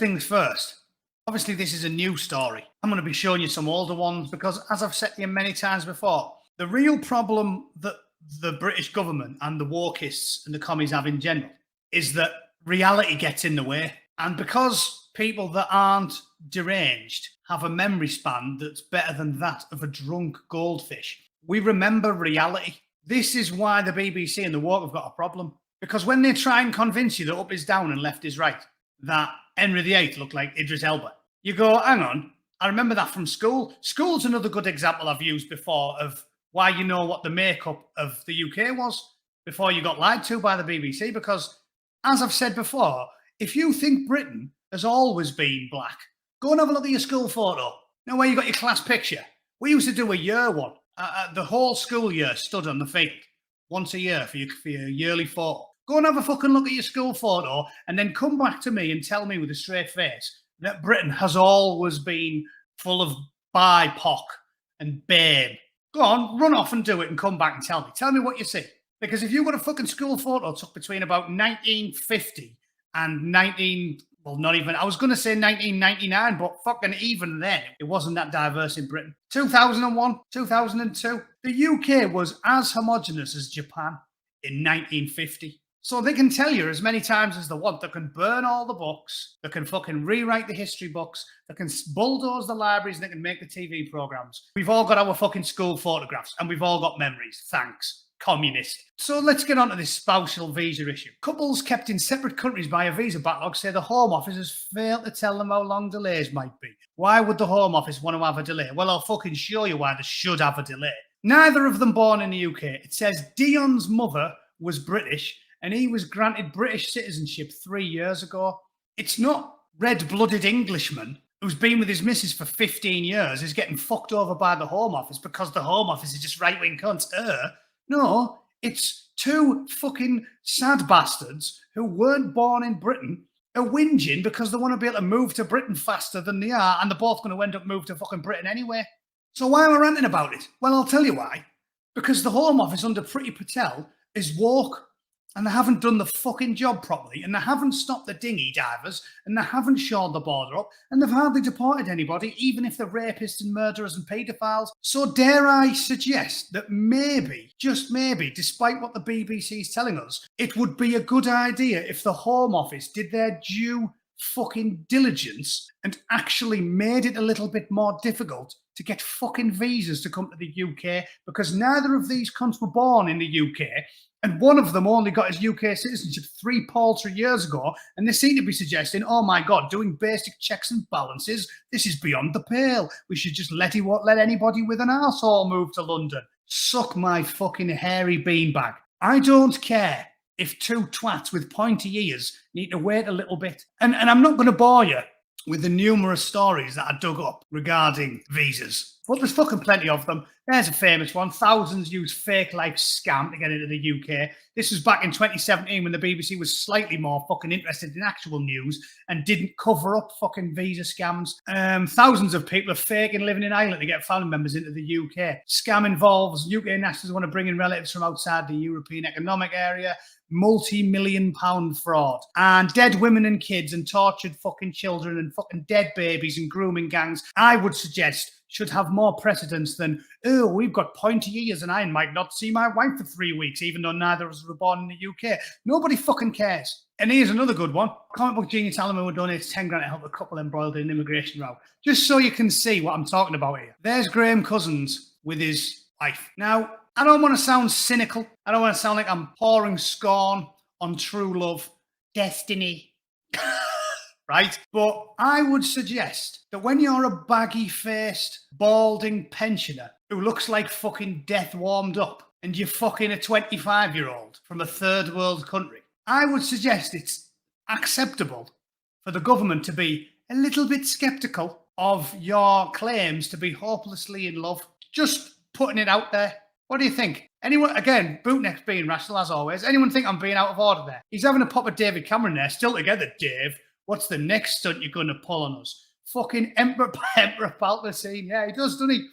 things first. Obviously, this is a new story. I'm going to be showing you some older ones because, as I've said to you many times before, the real problem that the British government and the wokists and the commies have in general is that reality gets in the way. And because people that aren't deranged have a memory span that's better than that of a drunk goldfish, we remember reality. This is why the BBC and the woke have got a problem. Because when they try and convince you that up is down and left is right, that Henry VIII looked like Idris Elba, you go, hang on, I remember that from school. School's another good example I've used before of why you know what the makeup of the UK was before you got lied to by the BBC. Because, as I've said before, if you think Britain has always been black, go and have a look at your school photo. Now, where you got your class picture. We used to do a year one. The whole school year stood on the field once a year for your yearly photo. Go and have a fucking look at your school photo and then come back to me and tell me with a straight face that Britain has always been full of BIPOC and BAME. Go on, run off and do it and come back and tell me. Tell me what you see. Because if you've got a fucking school photo took between about 1950 and I was going to say 1999, but fucking even then, it wasn't that diverse in Britain. 2001, 2002, the UK was as homogenous as Japan in 1950. So they can tell you as many times as they want. They can burn all the books. They can fucking rewrite the history books. They can bulldoze the libraries and they can make the TV programs. We've all got our fucking school photographs and we've all got memories. Thanks, communist. So let's get on to this spousal visa issue. Couples kept in separate countries by a visa backlog say the Home Office has failed to tell them how long delays might be. Why would the Home Office want to have a delay? Well, I'll fucking show you why they should have a delay. Neither of them born in the UK. It says Dion's mother was British and he was granted British citizenship 3 years ago. It's not red-blooded Englishman who's been with his missus for 15 years is getting fucked over by the Home Office because the Home Office is just right-wing cunts. No, it's two fucking sad bastards who weren't born in Britain are whinging because they want to be able to move to Britain faster than they are, and they're both going to end up moving to fucking Britain anyway. So why am I ranting about it? Well, I'll tell you why. Because the Home Office under Priti Patel is woke. And they haven't done the fucking job properly, and they haven't stopped the dinghy divers, and they haven't shored the border up, and they've hardly deported anybody, even if they're rapists and murderers and paedophiles. So dare I suggest that maybe, just maybe, despite what the BBC is telling us, it would be a good idea if the Home Office did their due fucking diligence and actually made it a little bit more difficult to get fucking visas to come to the UK, because neither of these cunts were born in the UK. And one of them only got his UK citizenship 3 paltry years ago. And they seem to be suggesting, oh my God, doing basic checks and balances, this is beyond the pale. We should just let anybody with an arsehole move to London. Suck my fucking hairy beanbag. I don't care if two twats with pointy ears need to wait a little bit. And I'm not going to bore you with the numerous stories that I dug up regarding visas. But there's fucking plenty of them. There's a famous one. Thousands use fake life scam to get into the UK. This was back in 2017 when the BBC was slightly more fucking interested in actual news and didn't cover up fucking visa scams. Thousands of people are faking living in Ireland to get family members into the UK. Scam involves UK nationals who want to bring in relatives from outside the European Economic Area. Multi-million-pound fraud. And dead women and kids and tortured fucking children and fucking dead babies and grooming gangs, I would suggest, should have more precedence than, oh, we've got pointy ears and I might not see my wife for 3 weeks, even though neither of us were born in the UK. Nobody fucking cares. And here's another good one. Comic book genius Alan Moore donates 10 grand to help a couple embroiled in an immigration row. Just so you can see what I'm talking about here. There's Graham Cousins with his wife. Now, I don't want to sound cynical. I don't want to sound like I'm pouring scorn on true love, destiny, right? But I would suggest that when you're a baggy-faced, balding pensioner who looks like fucking death warmed up and you're fucking a 25-year-old from a third world country, I would suggest it's acceptable for the government to be a little bit sceptical of your claims to be hopelessly in love. Just putting it out there. What do you think? Anyone, again, Bootneck's being rational as always. Anyone think I'm being out of order there? He's having a pop at David Cameron there. Still together, Dave. What's the next stunt you're going to pull on us? Fucking Emperor Palpatine. Yeah, he does, doesn't he?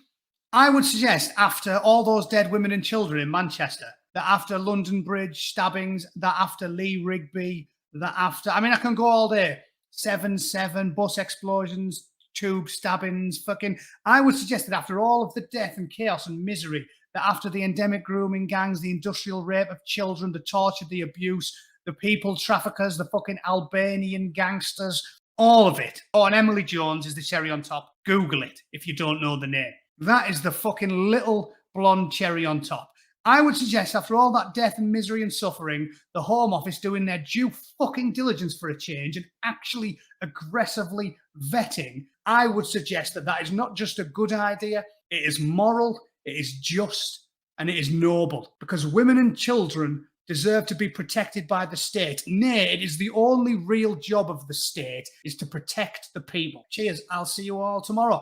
I would suggest after all those dead women and children in Manchester, that after London Bridge stabbings, that after Lee Rigby, that after... I mean, I can go all day. 7/7, bus explosions, tube stabbings, fucking. I would suggest that after all of the death and chaos and misery, that after the endemic grooming gangs, the industrial rape of children, the torture, the abuse, the people traffickers, the fucking Albanian gangsters, all of it. Oh, and Emily Jones is the cherry on top. Google it if you don't know the name. That is the fucking little blonde cherry on top. I would suggest after all that death and misery and suffering, the Home Office doing their due fucking diligence for a change and actually aggressively vetting, I would suggest that that is not just a good idea, it is moral, it is just, and it is noble, because women and children deserve to be protected by the state. Nay, it is the only real job of the state is to protect the people. Cheers. I'll see you all tomorrow.